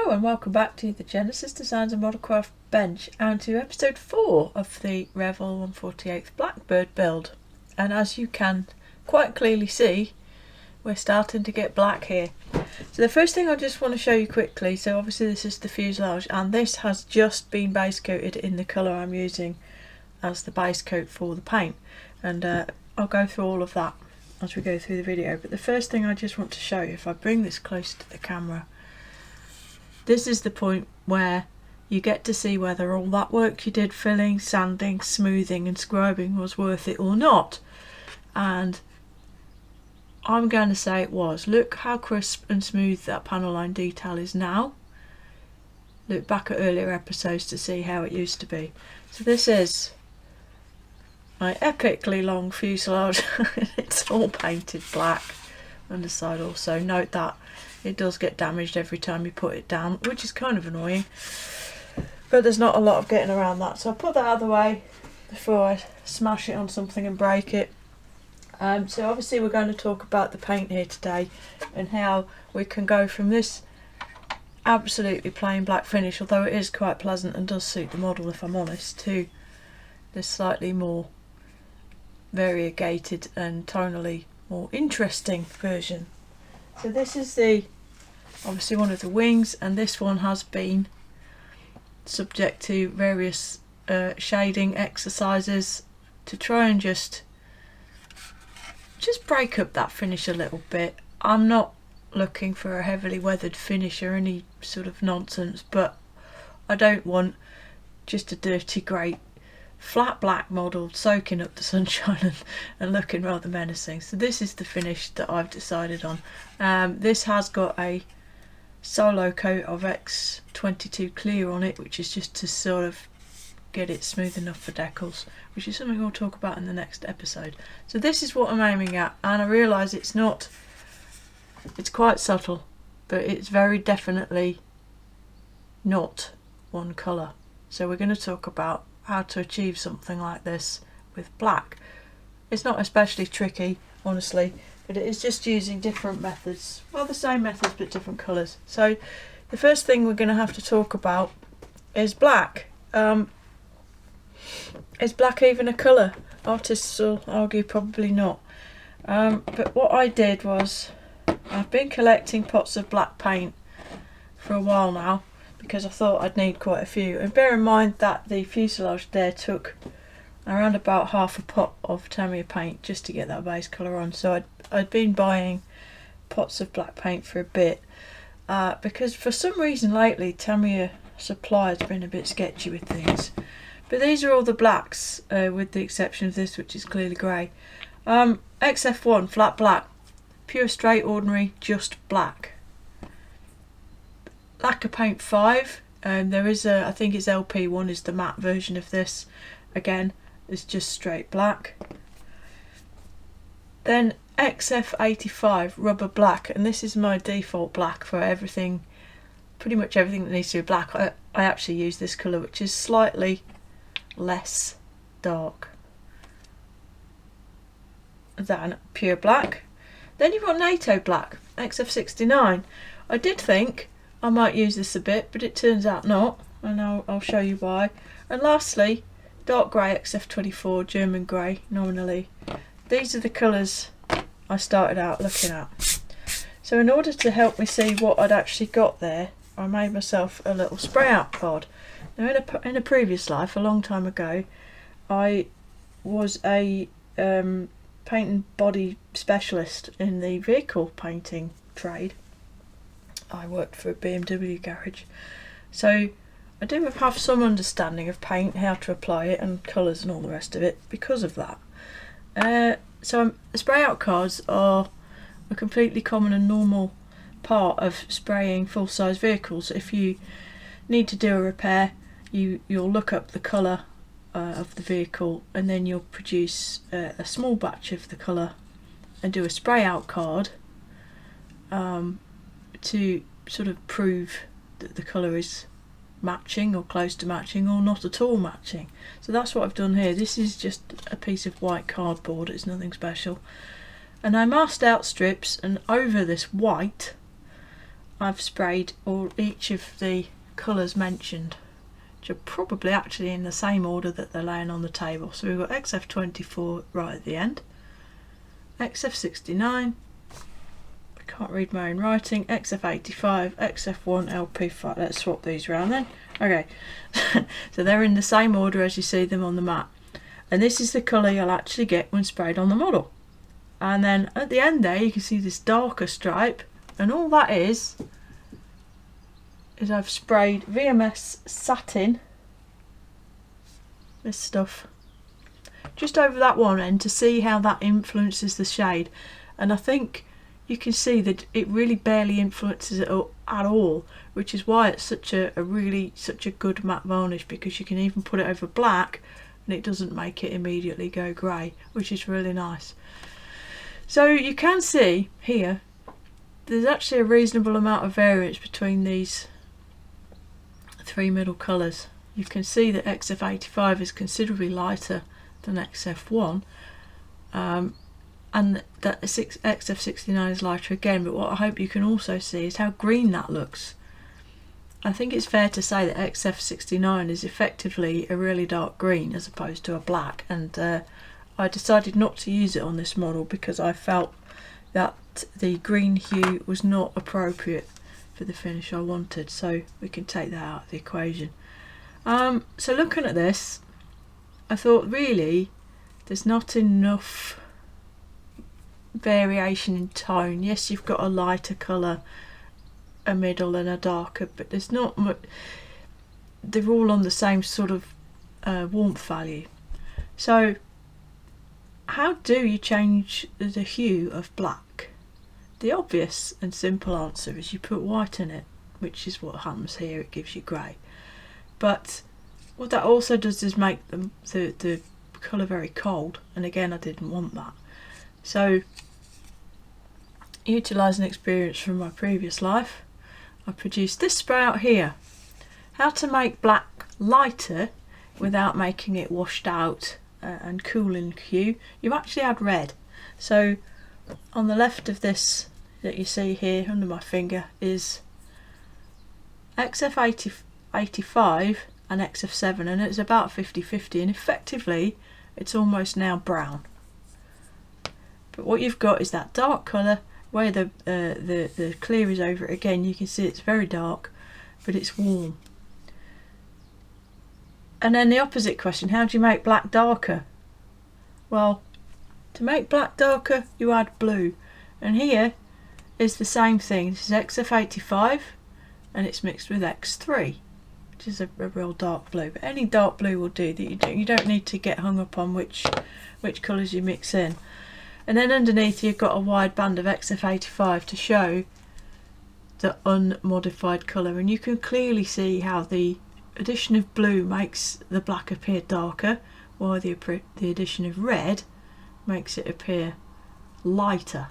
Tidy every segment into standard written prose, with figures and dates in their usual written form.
Hello and welcome back to the Jenesis Designs and Modelcraft bench and to episode 4 of the Revell 1/48 Blackbird build. And as you can quite clearly see, we're starting to get black here. So the first thing I just want to show you quickly, so obviously this is the fuselage and this has just been base coated in the colour I'm using as the base coat for the paint, and I'll go through all of that as we go through the video. But the first thing I just want to show you, if I bring this close to the camera, this is the point where you get to see whether all that work you did filling, sanding, smoothing and scribing was worth it or not. And I'm going to say it was. Look how crisp and smooth that panel line detail is now. Look back at earlier episodes to see how it used to be. So this is my epically long fuselage. It's all painted black. Underside also. Note that it does get damaged every time you put it down, which is kind of annoying, but there's not a lot of getting around that. So I'll put that out of the way before I smash it on something and break it. So obviously we're going to talk about the paint here today and how we can go from this absolutely plain black finish, although it is quite pleasant and does suit the model if I'm honest, to this slightly more variegated and tonally more interesting version. So this is the obviously one of the wings, and this one has been subject to various shading exercises to try and just break up that finish a little bit. I'm not looking for a heavily weathered finish or any sort of nonsense, but I don't want just a dirty grey flat black model soaking up the sunshine and looking rather menacing. So this is the finish that I've decided on. This has got a solo coat of X22 clear on it, which is just to sort of get it smooth enough for decals, which is something we'll talk about in the next episode. So this is what I'm aiming at, and I realise it's quite subtle, but it's very definitely not one colour. So we're going to talk about how to achieve something like this with black. It's not especially tricky, honestly, but it is just using different methods, well, the same methods but different colours. So the first thing we're going to have to talk about is black. Is black even a colour? Artists will argue probably not, but what I did was, I've been collecting pots of black paint for a while now, because I thought I'd need quite a few, and bear in mind that the fuselage there took around about half a pot of Tamiya paint just to get that base colour on. So I'd been buying pots of black paint for a bit, because for some reason lately Tamiya supply has been a bit sketchy with things. But these are all the blacks, with the exception of this, which is clearly grey. XF1 flat black, pure straight ordinary just black. Lacquer paint 5, there is I think it's LP1 is the matte version of this. Again, it's just straight black. Then XF85 rubber black, and this is my default black for everything, pretty much everything that needs to be black. I actually use this colour, which is slightly less dark than pure black. Then you've got NATO black, XF69. I did think I might use this a bit, but it turns out not, and I'll show you why. And lastly, dark grey XF24, German grey nominally. These are the colours I started out looking at. So in order to help me see what I'd actually got there, I made myself a little spray out card. Now in a previous life, a long time ago, I was a paint and body specialist in the vehicle painting trade. I worked for a BMW garage, so I do have some understanding of paint, how to apply it and colours and all the rest of it because of that. So spray out cards are a completely common and normal part of spraying full-size vehicles. If you need to do a repair, you'll look up the colour of the vehicle, and then you'll produce a small batch of the colour and do a spray out card to sort of prove that the colour is matching or close to matching or not at all matching. So that's what I've done here. This is just a piece of white cardboard, it's nothing special, and I masked out strips, and over this white I've sprayed each of the colours mentioned, which are probably actually in the same order that they're laying on the table. So we've got XF24 right at the end, XF69, I can't read my own writing, XF85, XF1, LP5. Let's swap these around then. Okay, so they're in the same order as you see them on the mat. And this is the colour you'll actually get when sprayed on the model. And then at the end there you can see this darker stripe, and all that is I've sprayed VMS satin, this stuff, just over that one end to see how that influences the shade. And I think you can see that it really barely influences it at all, which is why it's such a good matte varnish, because you can even put it over black and it doesn't make it immediately go grey, which is really nice. So you can see here there's actually a reasonable amount of variance between these three middle colours. You can see that XF85 is considerably lighter than XF1, and that XF69 is lighter again, but what I hope you can also see is how green that looks. I think it's fair to say that XF69 is effectively a really dark green as opposed to a black, and I decided not to use it on this model because I felt that the green hue was not appropriate for the finish I wanted, so we can take that out of the equation. So looking at this, I thought really there's not enough variation in tone. Yes, you've got a lighter colour, a middle and a darker, but there's not much. They're all on the same sort of warmth value. So how do you change the hue of black? The obvious and simple answer is you put white in it, which is what happens here. It gives you grey. But what that also does is make the colour very cold, and again I didn't want that. So utilising experience from my previous life, I produced this spray out here. How to make black lighter without making it washed out and cool in hue. You actually add red. So on the left of this that you see here under my finger is XF85 and XF7, and it's about 50-50, and effectively it's almost now brown. But what you've got is that dark colour where the clear is over it again. You can see it's very dark, but it's warm. And then the opposite question, how do you make black darker? Well, to make black darker you add blue, and here is the same thing. This is XF85 and it's mixed with X3, which is a real dark blue, but any dark blue will do. You don't need to get hung up on which colours you mix in. And then underneath you've got a wide band of XF85 to show the unmodified colour, and you can clearly see how the addition of blue makes the black appear darker, while the addition of red makes it appear lighter.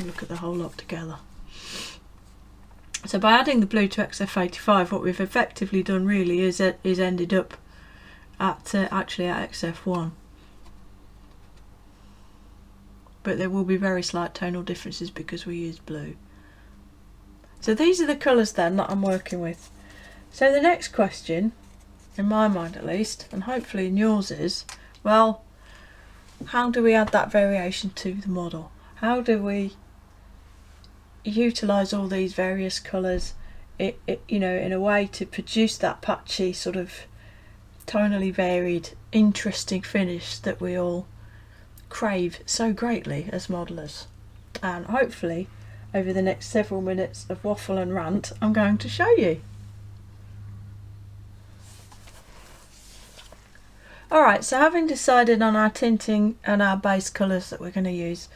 Look at the whole lot together. So by adding the blue to XF85, what we've effectively done really is ended up at actually at XF1. But there will be very slight tonal differences because we used blue. So these are the colours then that I'm working with. So the next question, in my mind at least, and hopefully in yours, is, well, how do we add that variation to the model? How do we utilise all these various colours, you know, in a way to produce that patchy, sort of tonally varied, interesting finish that we all crave so greatly as modellers? And hopefully over the next several minutes of waffle and rant I'm going to show you. Alright, so having decided on our tinting and our base colours that we're going to use,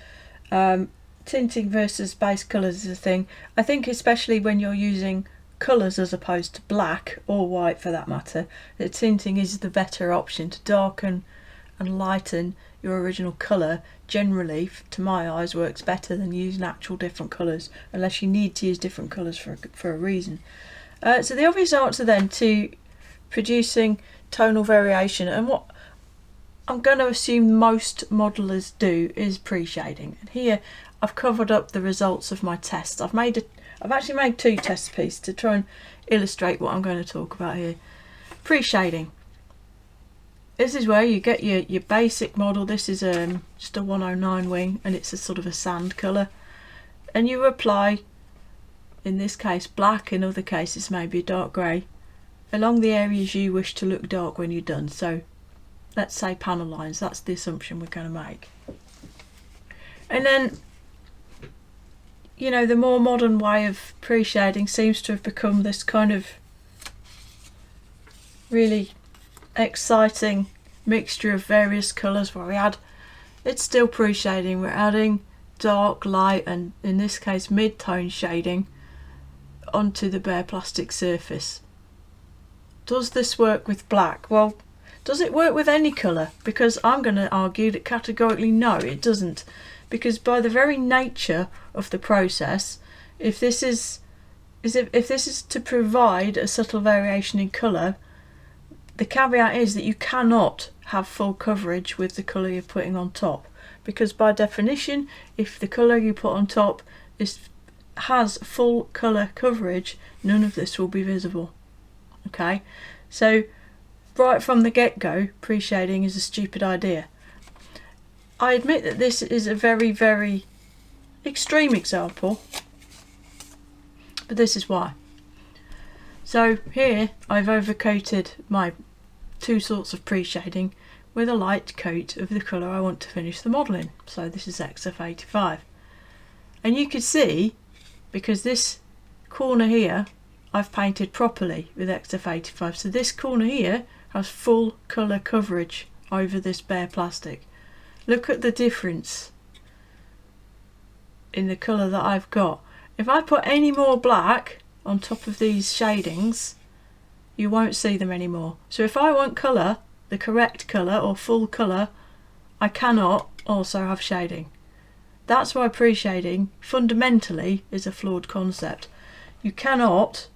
tinting versus base colours is a thing. I think especially when you're using colours as opposed to black or white for that matter, that tinting is the better option to darken and lighten your original colour. Generally, to my eyes, works better than using actual different colours, unless you need to use different colours for a reason. So the obvious answer then to producing tonal variation, and I'm going to assume most modelers do is pre-shading. And here I've covered up the results of my tests. I've actually made 2 test pieces to try and illustrate what I'm going to talk about here. Pre-shading. This is where you get your basic model. This is just a 109 wing, and it's a sort of a sand colour. And you apply, in this case black, in other cases maybe a dark grey, along the areas you wish to look dark when you're done. So let's say panel lines, that's the assumption we're going to make. And then, you know, the more modern way of pre-shading seems to have become this kind of really exciting mixture of various colours where it's still pre-shading, we're adding dark, light, and in this case mid-tone shading onto the bare plastic surface. Does this work with black? Well, does it work with any colour? Because I'm going to argue that categorically no, it doesn't. Because by the very nature of the process, if this is to provide a subtle variation in colour, the caveat is that you cannot have full coverage with the colour you're putting on top. Because by definition, if the colour you put on top has full colour coverage, none of this will be visible. Okay, so right from the get-go, pre-shading is a stupid idea. I admit that this is a very, very extreme example, but this is why. So here I've overcoated my 2 sorts of pre-shading with a light coat of the colour I want to finish the model in. So this is XF85. And you can see, because this corner here I've painted properly with XF85, so this corner here has full colour coverage over this bare plastic. Look at the difference in the colour that I've got. If I put any more black on top of these shadings, you won't see them anymore. So if I want colour, the correct colour or full colour, I cannot also have shading. That's why pre-shading fundamentally is a flawed concept. You cannot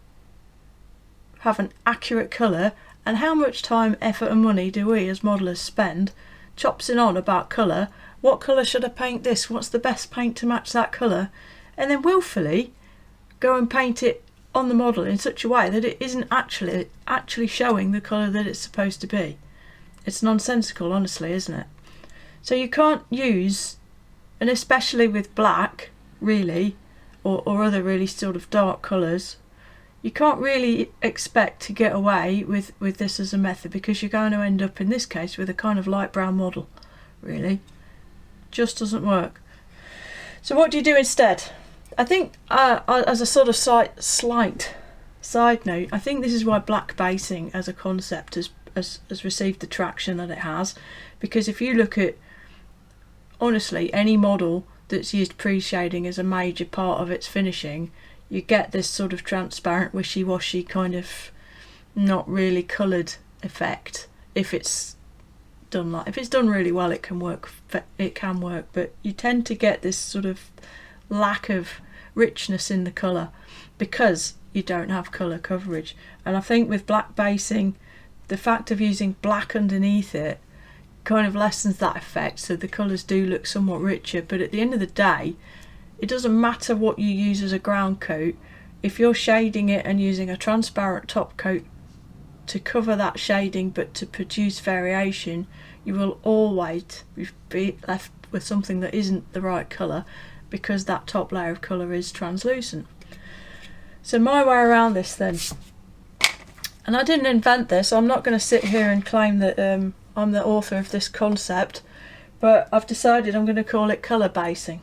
have an accurate colour, and how much time, effort and money do we as modellers spend chopsing on about colour? What colour should I paint this? What's the best paint to match that colour? And then willfully go and paint it on the model in such a way that it isn't actually showing the colour that it's supposed to be. It's nonsensical, honestly, isn't it? So you can't use, and especially with black, really, or other really sort of dark colours, you can't really expect to get away with this as a method, because you're going to end up in this case with a kind of light brown model. Really, just doesn't work. So what do you do instead? I think as a sort of slight side note, I think this is why black basing as a concept has received the traction that it has, because if you look at, honestly, any model that's used pre-shading as a major part of its finishing, you get this sort of transparent, wishy-washy kind of not really coloured effect. If it's done really well, it can work, but you tend to get this sort of lack of richness in the colour because you don't have colour coverage. And I think with black basing, the fact of using black underneath it kind of lessens that effect, so the colours do look somewhat richer. But at the end of the day, it doesn't matter what you use as a ground coat. If you're shading it and using a transparent top coat to cover that shading but to produce variation, you will always be left with something that isn't the right colour, because that top layer of colour is translucent. So my way around this then, and I didn't invent this, I'm not going to sit here and claim that I'm the author of this concept, but I've decided I'm going to call it colour basing,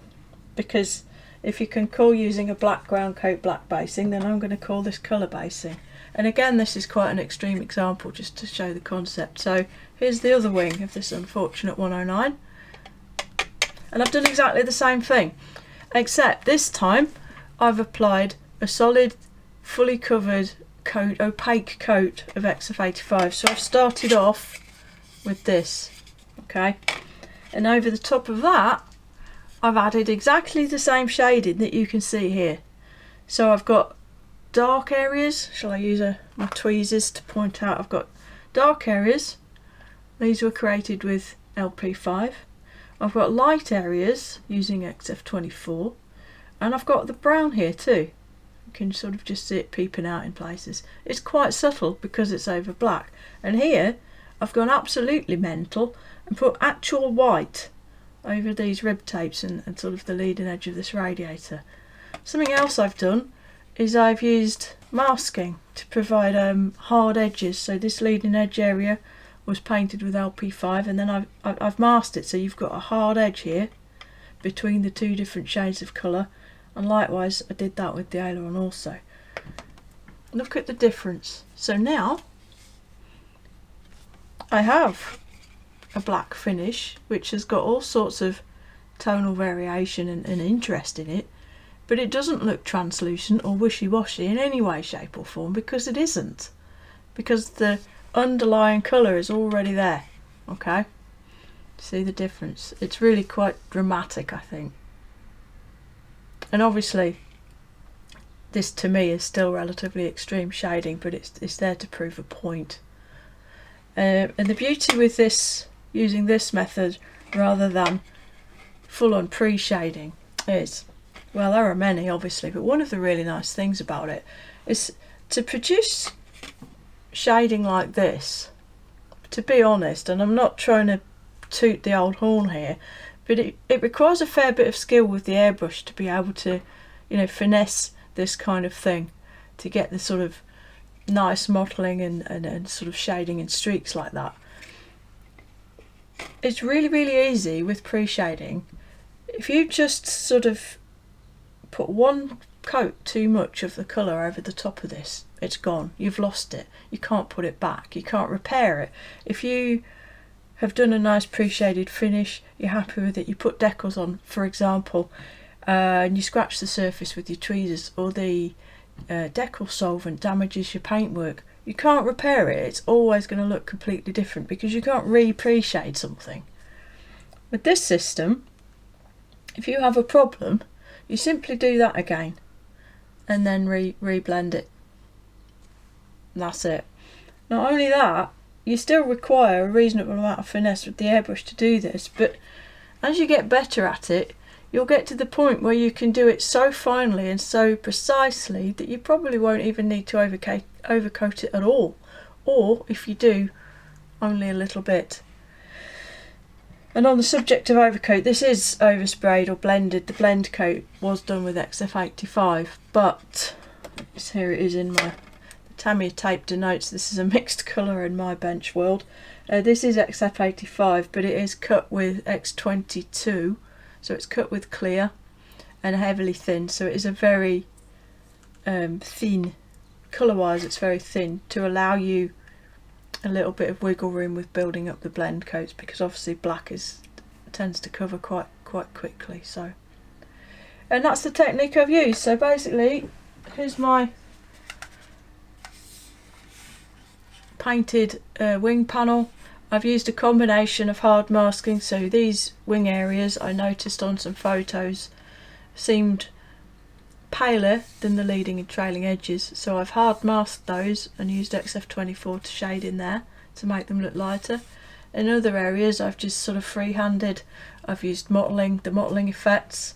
because if you can call using a black ground coat black basing, then I'm going to call this colour basing. And again, this is quite an extreme example just to show the concept. So here's the other wing of this unfortunate 109, and I've done exactly the same thing, except this time I've applied a solid, fully covered coat, opaque coat of XF85. So I've started off with this, okay, and over the top of that I've added exactly the same shading that you can see here. So I've got dark areas. Shall I use my tweezers to point out? I've got dark areas These were created with LP5. I've got light areas using XF24, and I've got the brown here too. You can sort of just see it peeping out in places. It's quite subtle because it's over black. And here I've gone absolutely mental and put actual white over these rib tapes and sort of the leading edge of this radiator. Something else I've done is I've used masking to provide hard edges. So this leading edge area was painted with LP5, and then I've masked it so you've got a hard edge here between the two different shades of colour, and likewise I did that with the aileron also. Look at the difference. So now I have a black finish which has got all sorts of tonal variation and interest in it, but it doesn't look translucent or wishy-washy in any way, shape or form, because it isn't, because the underlying colour is already there. Okay, see the difference? It's really quite dramatic, I think. And obviously this to me is still relatively extreme shading, but it's there to prove a point. And the beauty with this, using this method rather than full-on pre-shading, is, well, there are many obviously, but one of the really nice things about it is to produce shading like this. To be honest, and I'm not trying to toot the old horn here, but it requires a fair bit of skill with the airbrush to be able to, you know, finesse this kind of thing, to get the sort of nice mottling and sort of shading in streaks like that. It's really, really easy with pre-shading. If you just sort of put one coat too much of the colour over the top of this, it's gone. You've lost it. You can't put it back. You can't repair it. If you have done a nice pre-shaded finish, you're happy with it, you put decals on, for example, and you scratch the surface with your tweezers, or the decal solvent damages your paintwork, you can't repair it. It's always going to look completely different because you can't re-pre-shade something. With this system, if you have a problem, you simply do that again and then re-blend it. And that's it. Not only that, you still require a reasonable amount of finesse with the airbrush to do this, but as you get better at it, you'll get to the point where you can do it so finely and so precisely that you probably won't even need to overcoat it at all, or if you do, only a little bit. And on the subject of overcoat, this is oversprayed or blended. The blend coat was done with XF85, but here it is in my Tamiya tape denotes this is a mixed colour in my bench world. This is XF85, but it is cut with X22, so it's cut with clear and heavily thin, so it is a very thin, colour-wise it's very thin, to allow you a little bit of wiggle room with building up the blend coats, because obviously black tends to cover quite quickly. So, and that's the technique I've used. So basically, here's my painted wing panel. I've used a combination of hard masking, so these wing areas I noticed on some photos seemed paler than the leading and trailing edges, so I've hard masked those and used XF24 to shade in there to make them look lighter. In other areas I've just sort of free-handed, I've used mottling, the mottling effects,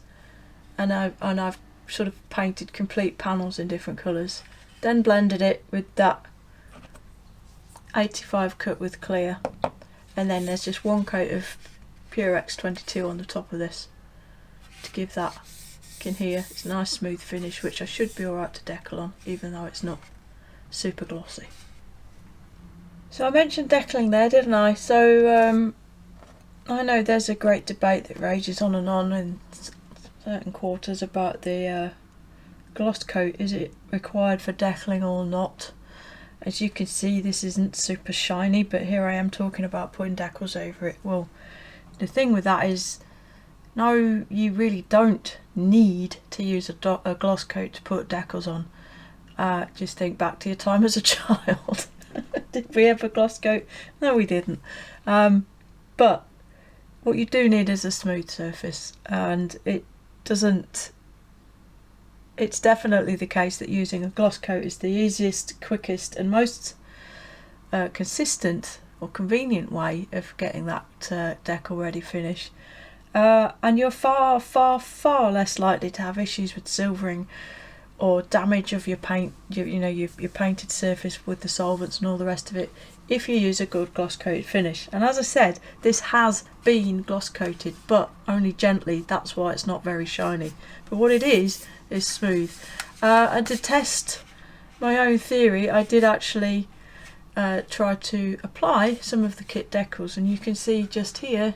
and I've sort of painted complete panels in different colours, then blended it with that 85 cut with clear, and then there's just one coat of pure X22 on the top of this to give that, you can hear it's a nice smooth finish, which I should be alright to decal on, even though it's not super glossy. So I mentioned decaling there, didn't I? So I know there's a great debate that rages on and on in certain quarters about the gloss coat. Is it required for decaling or not? As you can see, this isn't super shiny, but here I am talking about putting decals over it. Well, the thing with that is, no, you really don't need to use a gloss coat to put decals on. Just think back to your time as a child. Did we have a gloss coat? No, we didn't. But what you do need is a smooth surface, and it doesn't. It's definitely the case that using a gloss coat is the easiest, quickest and most consistent or convenient way of getting that decal ready finish. And you're far, far, far less likely to have issues with silvering or damage of your paint, your painted surface with the solvents and all the rest of it, if you use a good gloss coated finish. And as I said, this has been gloss coated, but only gently. That's why it's not very shiny. But what it is smooth. And to test my own theory, I did actually try to apply some of the kit decals, and you can see just here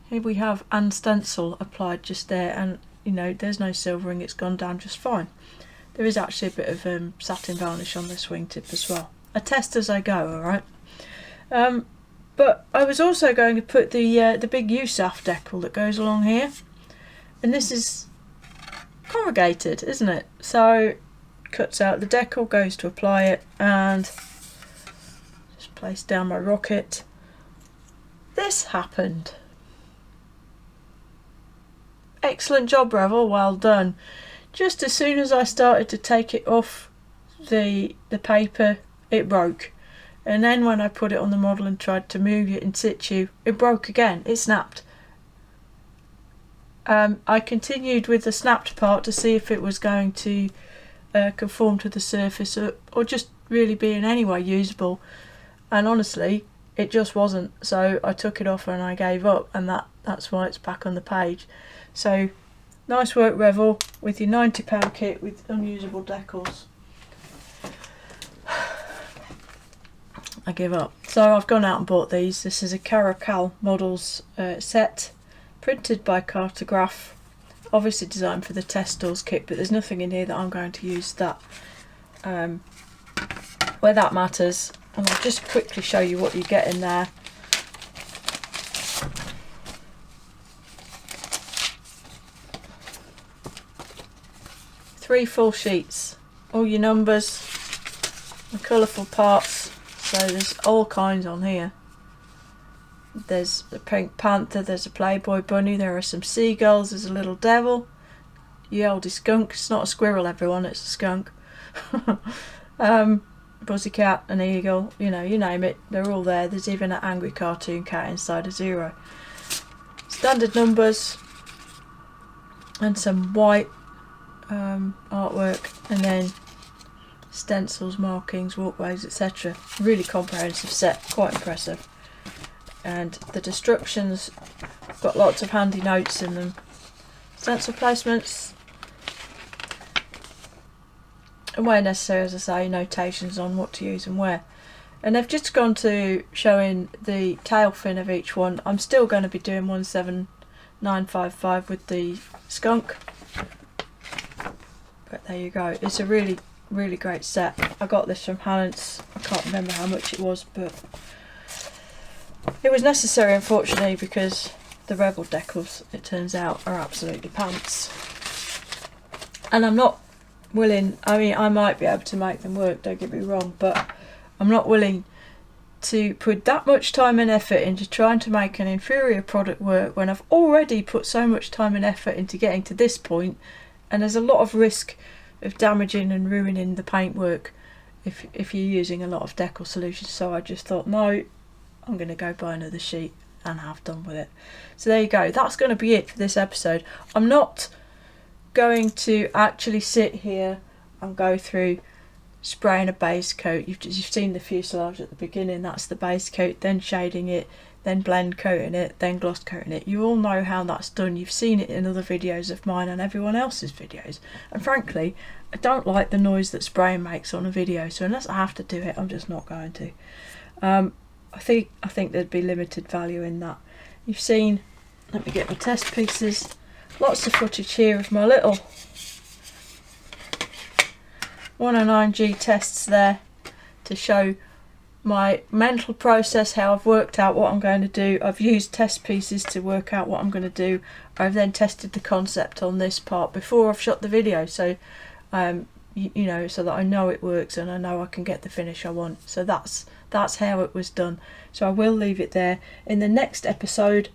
we have an stencil applied just there, and there's no silvering, it's gone down just fine. There is actually a bit of satin varnish on this wingtip as well. I test as I go, alright? But I was also going to put the big USAF decal that goes along here, and this is corrugated, isn't it? So cuts out the decal, goes to apply it, and just place down my rocket. This happened. Excellent job, Revell, well done. Just as soon as I started to take it off the paper, it broke. And then when I put it on the model and tried to move it in situ, it broke again, it snapped. I continued with the snapped part to see if it was going to conform to the surface or just really be in any way usable, and honestly it just wasn't. So I took it off and I gave up, and that's why it's back on the page. So nice work, Revell, with your £90 kit with unusable decals. I give up. So I've gone out and bought these. This is a Caracal Models set, printed by Cartograph, obviously designed for the test stores kit, but there's nothing in here that I'm going to use that where that matters. And I'll just quickly show you what you get in there. Three full sheets, all your numbers, the colourful parts. So there's all kinds on here. There's a pink panther, there's a Playboy bunny, there are some seagulls, there's a little devil, Yeldy skunk. It's not a squirrel, everyone, it's a skunk. Pussycat, an eagle, you name it, they're all there. There's even an angry cartoon cat inside a zero. Standard numbers and some white artwork, and then stencils, markings, walkways, etc. Really comprehensive set, quite impressive. And the destructions got lots of handy notes in them, stencil placements, and where necessary, as I say, notations on what to use and where. And they've just gone to showing the tail fin of each one. I'm still going to be doing 17955 with the skunk, but there you go. It's a really great set. I got this from Hallants. I can't remember how much it was, but it was necessary, unfortunately, because the Revell decals, it turns out, are absolutely pants. And I'm not willing, I might be able to make them work, don't get me wrong, but I'm not willing to put that much time and effort into trying to make an inferior product work when I've already put so much time and effort into getting to this point, and there's a lot of risk of damaging and ruining the paintwork if you're using a lot of decal solutions. So I just thought, no, I'm going to go buy another sheet and have done with it. So there you go, that's going to be it for this episode. I'm not going to actually sit here and go through spraying a base coat. You've seen the fuselage at the beginning, that's the base coat, then shading it, then blend coating it, then gloss coating it. You all know how that's done. You've seen it in other videos of mine and everyone else's videos. And frankly, I don't like the noise that spraying makes on a video, so unless I have to do it, I'm just not going to. I think there'd be limited value in that. You've seen, let me get my test pieces, lots of footage here of my little 109G tests there to show my mental process, how I've worked out what I'm going to do. I've used test pieces to work out what I'm going to do. I've then tested the concept on this part before I've shot the video, so so that I know it works and I know I can get the finish I want. So that's how it was done. So I will leave it there. In the next episode,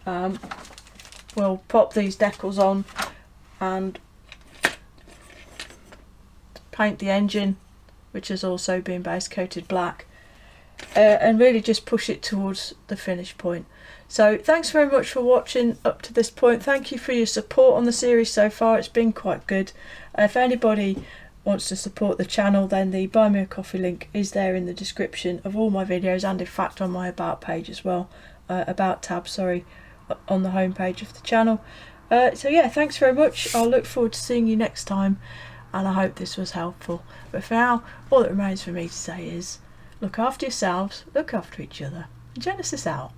we'll pop these decals on and paint the engine, which has also been base coated black. and really just push it towards the finish point. So thanks very much for watching up to this point. Thank you for your support on the series so far. It's been quite good. If anybody wants to support the channel, then the Buy Me a Coffee link is there in the description of all my videos, and in fact on my About page as well, About tab, sorry, on the home page of the channel. So yeah, thanks very much. I'll look forward to seeing you next time, and I hope this was helpful. But for now, all that remains for me to say is look after yourselves, look after each other. Genesis out.